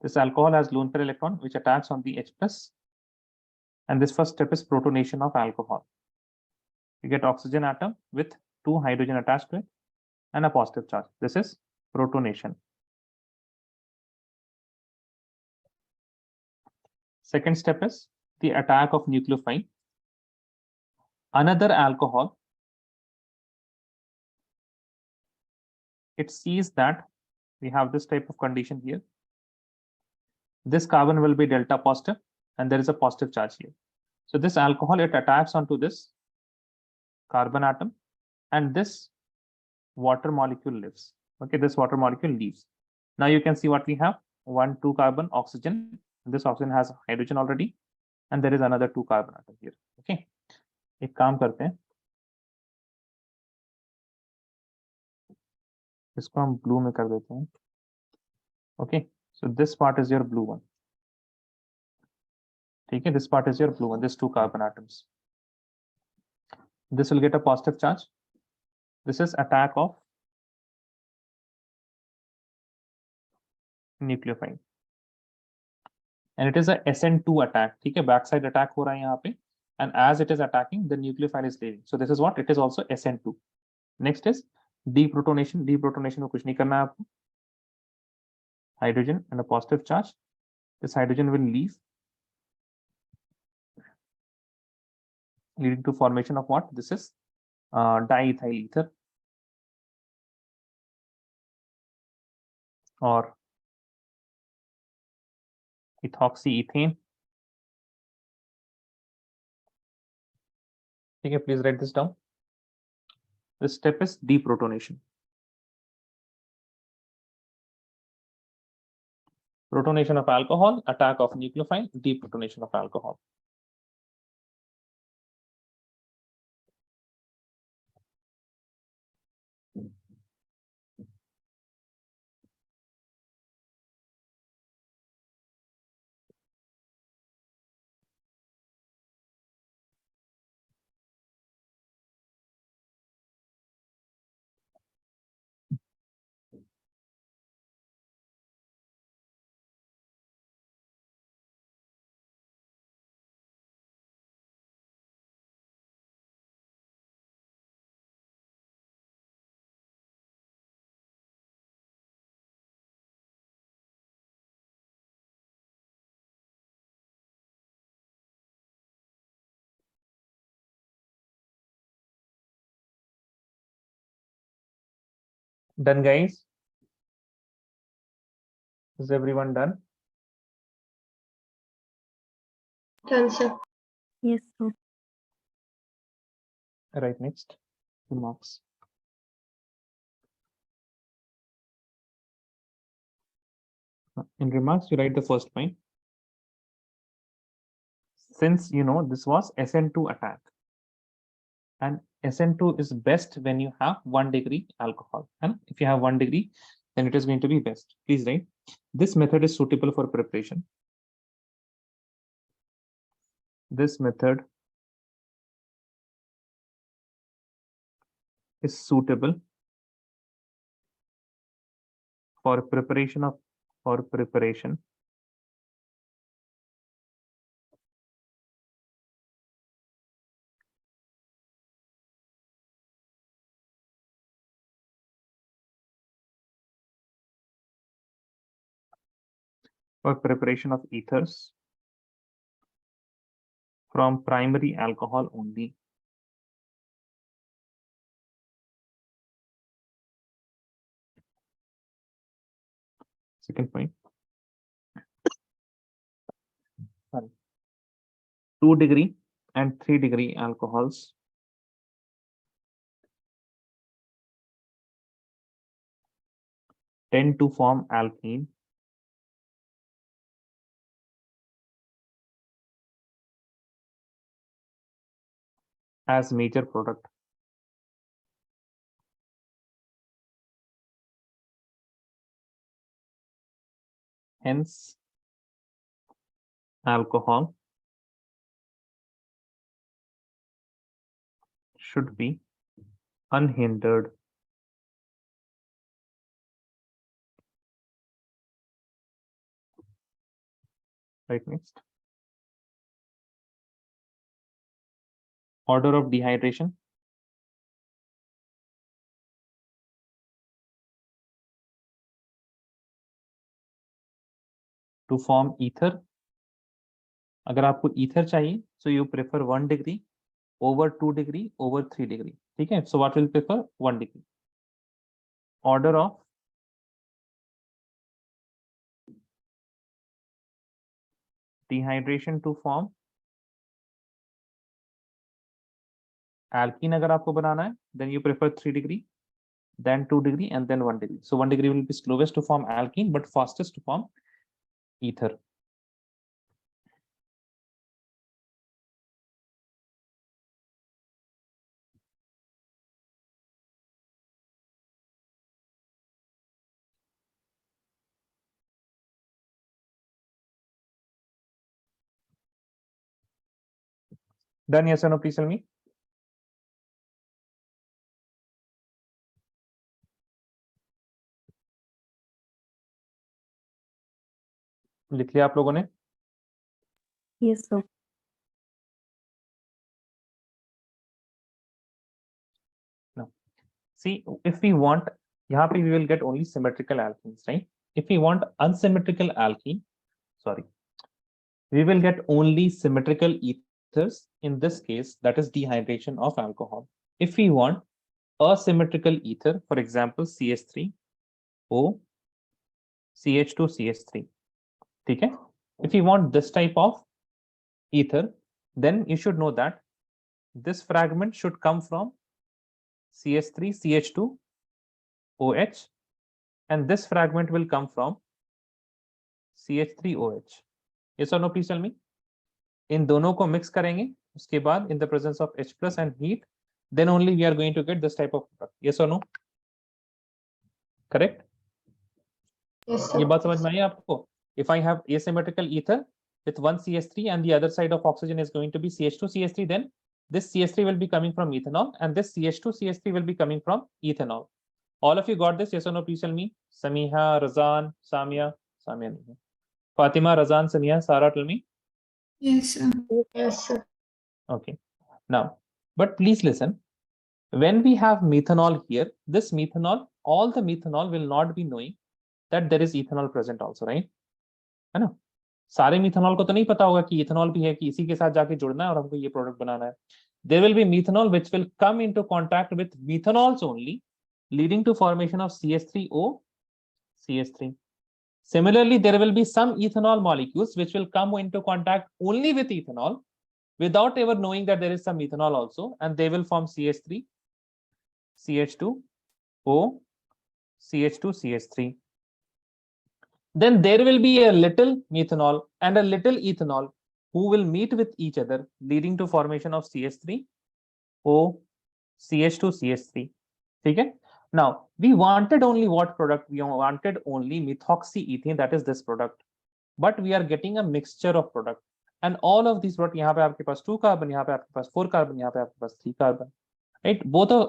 This alcohol has lone pair electron which attacks on the H plus, and this first step is protonation of alcohol. You get oxygen atom with 2 hydrogen attached to it and a positive charge. This is protonation. Second step is the attack of nucleophile. Another alcohol, it sees that we have this type of condition here. This carbon will be delta positive and there is a positive charge here. So this alcohol, it attacks onto this carbon atom and this water molecule lives. Okay, this water molecule leaves. Now you can see what we have: 1 2 carbon oxygen. This oxygen has hydrogen already, and there is another 2 carbon atom here. Okay, एक काम करते हैं, इसको हम blue में कर देते हैं. Okay, so this part is your blue one. ठीक है, this part is your blue one. This 2 carbon atoms. This will get a positive charge. This is attack of nucleophile. And it is a SN2 attack. ठीक है, backside attack हो रहा है यहाँ पे. And as it is attacking, the nucleophile is leaving. So this is what? It is also SN2. Next is deprotonation. Deprotonation में कुछ नहीं करना है आपको. Hydrogen and a positive charge. This hydrogen will leave, leading to formation of what? This is diethyl ether or ethoxyethane. Okay, please write this down. This step is deprotonation. Protonation of alcohol, attack of nucleophile, deprotonation of alcohol. Done, guys? Is everyone done? Done, sir. Yes, sir. Right, next, remarks. In remarks, you write the first point. Since you know this was SN2 attack, and SN2 is best when you have 1 degree alcohol. And if you have 1 degree, then it is going to be best. Please write. This method is suitable for preparation. This method is suitable for preparation of of ethers from primary alcohol only. Second point. 2 degree and 3 degree alcohols tend to form alkene as major product. Hence, alcohol should be unhindered. Right, next. Order of dehydration. To form ether. अगर आपको ether चाहिए, so you prefer 1 degree over 2 degree over 3 degree. ठीक है? So what will prefer? 1 degree. Order of dehydration to form alkene अगर आपको बनाना है, then you prefer 3 degree, then 2 degree, and then 1 degree. So 1 degree will be slowest to form alkene, but fastest to form ether. Done, yes or no, please tell me. लिख लिया आप लोगों ने? Yes, sir. No. See, if we want, यहाँ पे we will get only symmetrical alkenes, right? If we want unsymmetrical alkene, sorry, we will get only symmetrical ethers. In this case, that is dehydration of alcohol. If we want asymmetrical ether, for example, CH3O, CH2, CH3. ठीक है? If you want this type of ether, then you should know that this fragment should come from CH3, CH2, OH, and this fragment will come from CH3OH. Yes or no, please tell me. इन दोनों को mix करेंगे, उसके बाद in the presence of H plus and heat, then only we are going to get this type of product. Yes or no? Correct? Yes, sir. ये बात समझ में आई आपको? If I have asymmetrical ether with one CH3 and the other side of oxygen is going to be CH2, CH3, then this CH3 will be coming from ethanol and this CH2, CH3 will be coming from ethanol. All of you got this? Yes or no? Please tell me. Samiha, Razan, Samia, Samia. Fatima, Razan, Samia, Sarah, tell me. Yes, sir. Yes, sir. Okay. Now, but please listen. When we have methanol here, this methanol, all the methanol will not be knowing that there is ethanol present also, right? है ना? सारे methanol को तो नहीं पता होगा कि ethanol भी है कि इसी के साथ जाके जुड़ना है और हमको ये product बनाना है. There will be methanol which will come into contact with methanols only, leading to formation of CH3O, CH3. Similarly, there will be some ethanol molecules which will come into contact only with ethanol without ever knowing that there is some ethanol also, and they will form CH3, CH2O, CH2, CH3. Then there will be a little methanol and a little ethanol who will meet with each other, leading to formation of CH3O, CH2 CH3. ठीक है? Now we wanted only what product? We wanted only methoxyethane, that is this product, but we are getting a mixture of product, and all of these product, यहाँ पे आपके पास 2 carbon, यहाँ पे आपके पास 4 carbon, यहाँ पे आपके पास 3 carbon, right?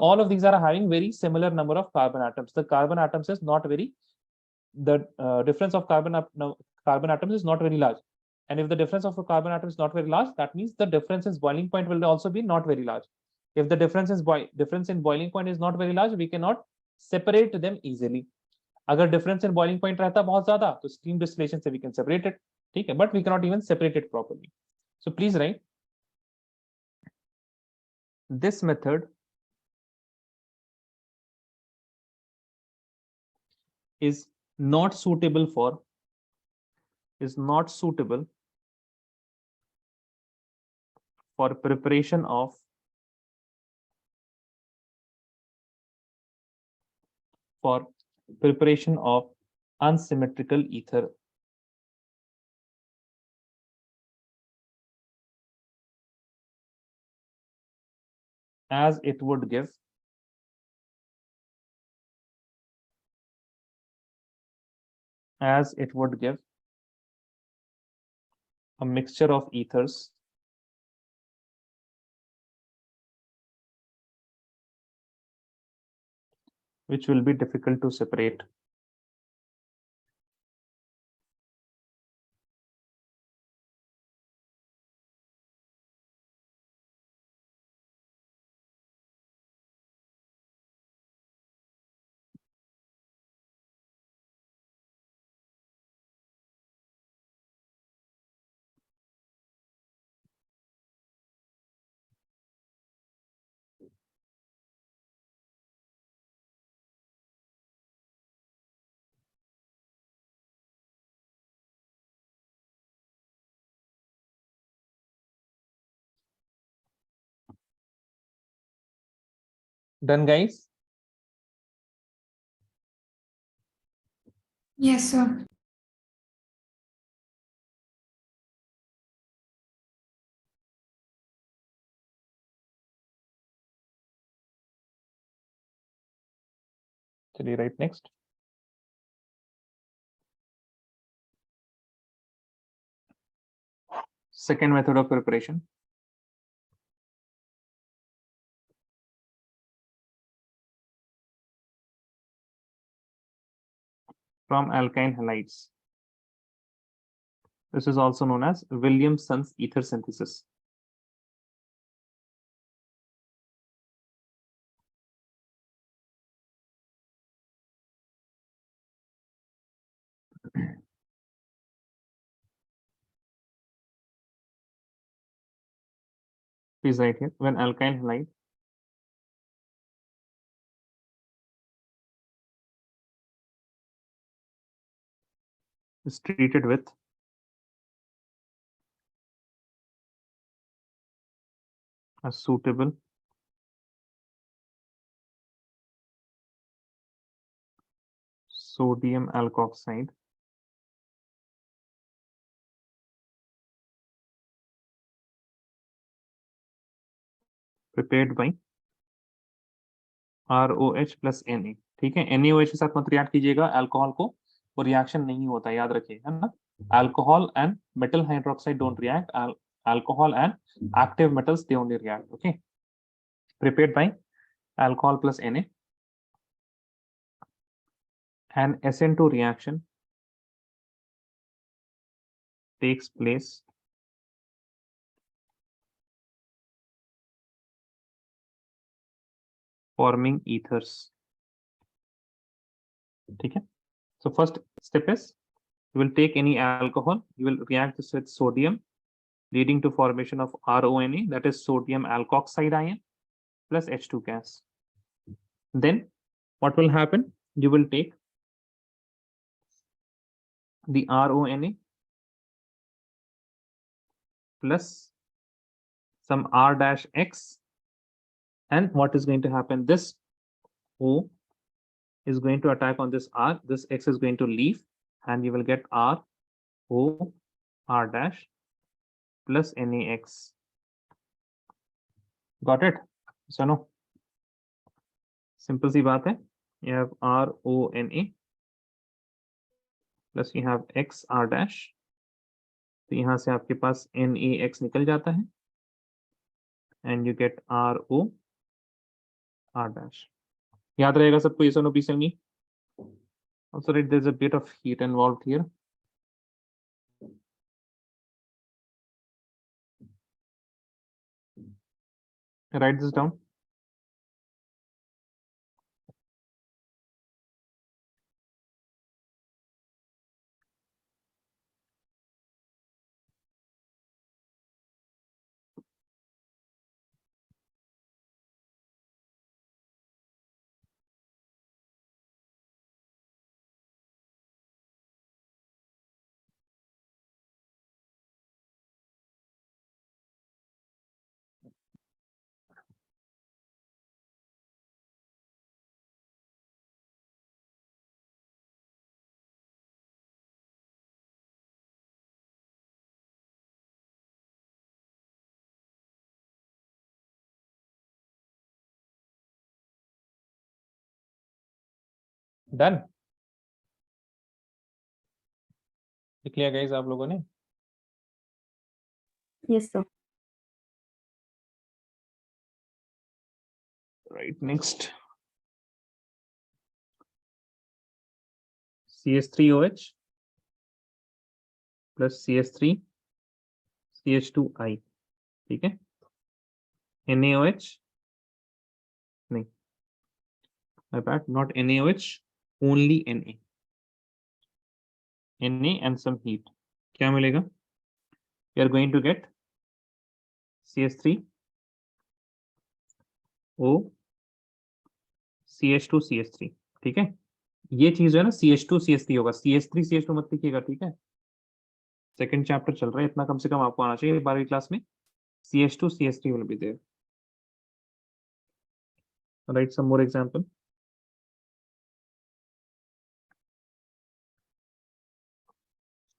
All of these are having very similar number of carbon atoms. The carbon atoms is not very, the difference of carbon atoms is not very large, and if the difference of a carbon atom is not very large, that means the difference in boiling point will also be not very large. If the difference in boiling point is not very large, we cannot separate them easily. अगर difference in boiling point रहता बहुत ज्यादा, तो steam distillation से we can separate it, ठीक है? But we cannot even separate it properly. So please write, this method is not suitable for preparation of unsymmetrical ether. As it would give a mixture of ethers which will be difficult to separate. Done, guys? Yes, sir. Chaliye, write next. Second method of preparation. From alkyne halides. This is also known as Williamson's ether synthesis. Please write here, when alkyne halide is treated with a suitable sodium alkoxide prepared by ROH plus Na. ठीक है, NaOH के साथ मत react कीजिएगा, alcohol को वो reaction नहीं होता, याद रखिए, है ना? Alcohol and metal hydroxide don't react. Alcohol and active metals, they only react. Okay, prepared by alcohol plus Na. An SN2 reaction takes place forming ethers. ठीक है? So first step is, you will take any alcohol, you will react this with sodium, leading to formation of RONA, that is sodium alkoxide ion plus H2 gas. Then what will happen? You will take the RONA plus some R-X, and what is going to happen? This O is going to attack on this R, this X is going to leave, and you will get RO R- plus NaX. Got it? So no. Simple सी बात है, you have RONA plus you have XR dash, तो यहाँ से आपके पास NaX निकल जाता है and you get ROR dash. याद रहेगा सबको, yes or no, please tell me. Also, right, there's a bit of heat involved here. Write this down. Done. लिख लिया गाइस आप लोगों ने? Yes, sir. Right, next. CH3OH plus CH3 CH2I, ठीक है? NaOH नहीं, my bad, not NaOH, only Na. Na and some heat. क्या मिलेगा? We are going to get CH3 O CH2 CH3, ठीक है? ये चीज है ना, CH2 CH3 होगा, CH3 CH2 मत लिखिएगा, ठीक है? सेकंड चैप्टर चल रहा है, इतना कम से कम आपको आना चाहिए 12वीं क्लास में। CH2 CH3 will be there. Write some more example.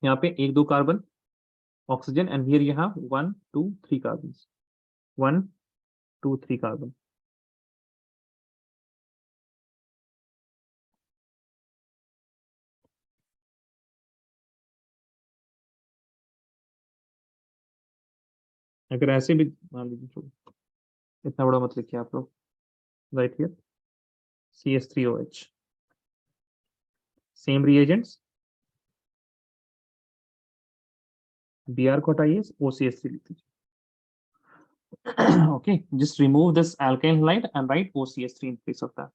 यहाँ पे 1 2 carbon oxygen and here you have 1 2 3 carbons. 1 2 3 carbon. अगर ऐसे भी मान लीजिए, छोड़ो, इतना बड़ा मत लिखिए आप लोग। Right here CH3OH, same reagents, Br को हटाइए, OCH3 लिख दीजिए। Okay, just remove this alkyl halide and write OCH3 in place of that.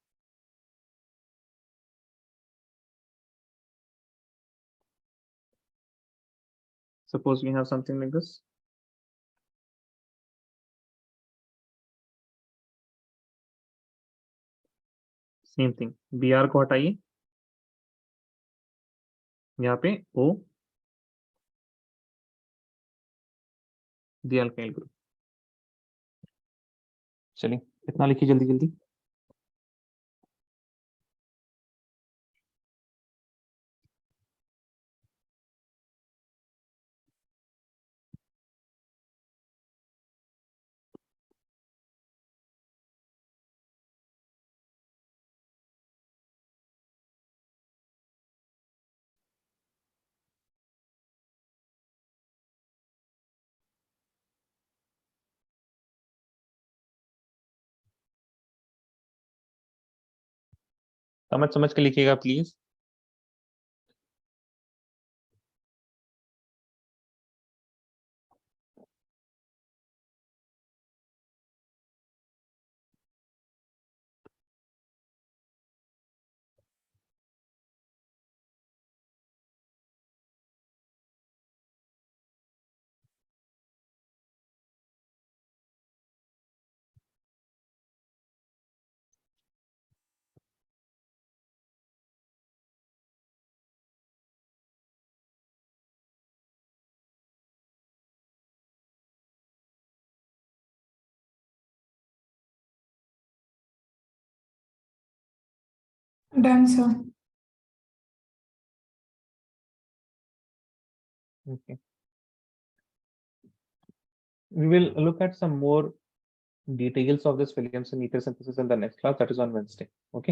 Suppose we have something like this. Same thing, Br को हटाइए, यहाँ पे O, the alkyl group. चलिए इतना लिखिए जल्दी जल्दी। समझ समझ के लिखिएगा please. Done, sir. Okay. We will look at some more details of this Williamson ether synthesis in the next class, that is on Wednesday. Okay.